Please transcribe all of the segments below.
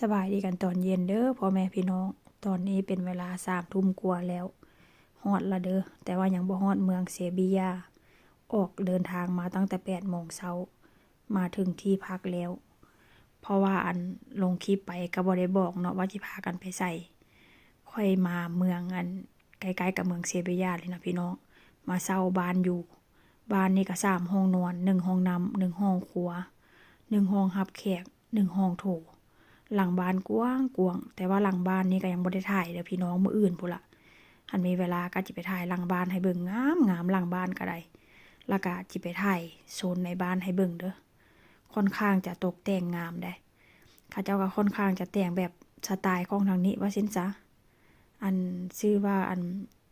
สบายดีกันตอนเย็นเด้อพ่อแม่พี่น้องตอนนี้เป็นเวลา3 ทุ่มกว่าแล้วฮอดละเด้อแต่ว่ายังบ่ฮอดเมืองเซบียาออกเดินทางมาตั้งแต่8 โมงเช้ามาถึงที่พักแล้วเพราะว่าอันลงคลิปไปก็บ่ได้บอกเนาะว่าสิพากันไปใส่ค่อยมาเมืองอันใกล้ๆกับเมืองเซบียาเลยนะพี่น้องมาเช่าบ้านอยู่บ้านนี่ก็3 ห้องนอน1 ห้องน้ำ1 ห้องครัว1 ห้องรับแขก1 ห้องโถหลังบ้านกว้างกวางแต่ว่าหลังบ้านนี่ก็ยังบ่ได้ถ่ายเด้อพี่น้องมื้ออื่นพุ่นล่ะคันมีเวลาก็สิไปถ่ายหลังบ้านให้เบิ่งงามๆหลังบ้านก็ได้แล้วก็สิไปถ่ายโซนในบ้านให้เบิ่งเด้อค่อนข้างจะตกแต่งงามได้เขาเจ้าก็ค่อนข้างจะแต่งแบบสไตล์ของทางนี้ว่าซั่นซะอันชื่อว่าอัน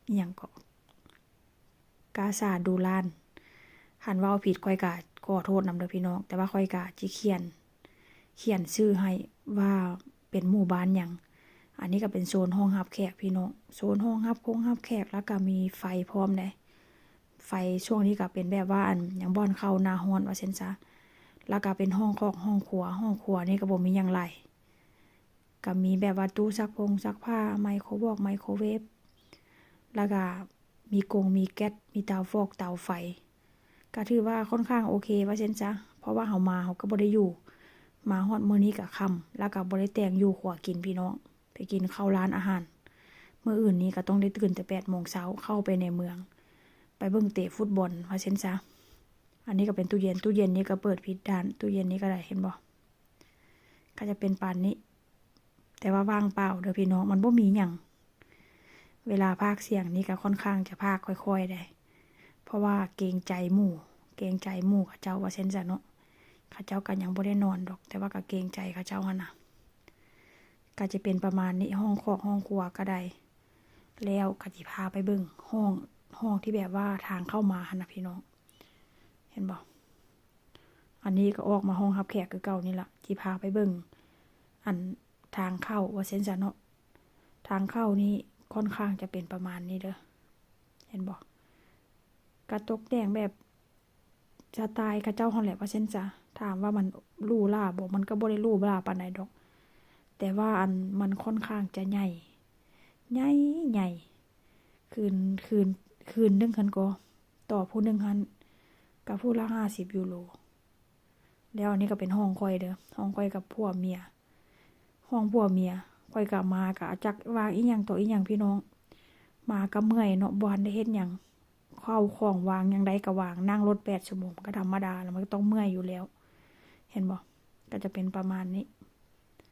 อิหยังก็กาซาดูลานหันเว้าผิดค่อยก็ขอโทษนำเด้อพี่น้องแต่ว่าค่อยก็สิเขียนชื่อให้ว่าเป็นหมู่บ้านหยังอันนี้ก็เป็นโซนห้องรับแขกพี่น้องโซนห้องรับแขกแล้วก็มีไฟพร้อมได้ไฟช่วงนี้ก็เป็นแบบว่าอันหยังบ่อนเข้าหน้าร้อนว่าซั่นซะแล้วก็เป็นห้องคอกห้องครัวนี่ก็บ่มีหยังหลายก็มีแบบว่าตู้ซักผ้าไมโครเวฟแล้วก็มีแก๊สมีเตาฟอกเตาไฟก็ถือว่าค่อนข้างโอเคว่าซั่นซะเพราะว่าเฮามาเฮาก็บ่ได้อยู่มาฮอดมื้อนี้ก็ค่ำแล้วก็บ่ได้แต่งอยู่ขัวกินพี่น้องไปกินข้าวร้านอาหารมื้ออื่นนี้ก็ต้องได้ตื่นแต่8 โมงเช้าเข้าไปในเมืองไปเบิ่งเตะฟุตบอลว่าซั่นซะอันนี้ก็เป็นตู้เย็นนี่ก็เปิดผิดด้านตู้เย็นนี้ก็ได้เห็นบ่ก็จะเป็นปานนี้แต่ว่าว่างเปล่าเด้อพี่น้องมันบ่มีหยังเวลาพากย์เสียงนี่ก็ค่อนข้างจะพากย์ค่อยๆได้เพราะว่าเกรงใจหมู่เขาเจ้าว่าซั่นซะเนาะเขาเจ้าก็ยังบ่ได้นอนดอกแต่ว่าก็เกรงใจเขาเจ้าหั่นน่ะก็จะเป็นประมาณนี้ห้องครัวก็ได้แล้วก็สิพาไปเบิ่งห้องที่แบบว่าทางเข้ามาหั่นน่ะพี่น้องเห็นบ่อันนี้ก็ออกมาห้องรับแขกคือเก่านี่ล่ะสิพาไปเบิ่งอันทางเข้าว่าซั่นซะเนาะทางเข้านี่ค่อนข้างจะเป็นประมาณนี้เด้อเห็นบ่กระตกแต่งแบบสไตล์เขาเจ้าหั่นแหละว่าซั่นซะถามว่ามันหรูหราบ่มันก็บ่ได้หรูหราปานใดดอกแต่ว่าอันมันค่อนข้างจะใหญ่คืนนึงหั้นก็ต่อผู้หนึ่งหั้นก็ผู้ละ50 ยูโรแล้วอันนี้ก็เป็นห้องข้อยเด้อห้องข้อยกับผัวเมียห้องผัวเมียข้อยก็มาก็จักวางอีหยังต่ออีหยังพี่น้องมาก็เมื่อยเนาะบ่ทันได้เฮ็ดหยังเข้าของวางหยังใดก็วางนั่งรถ8 ชั่วโมงก็ธรรมดาแล้วมันก็ต้องเมื่อยอยู่แล้วเห็นบ่ก็จะเป็นประมาณนี้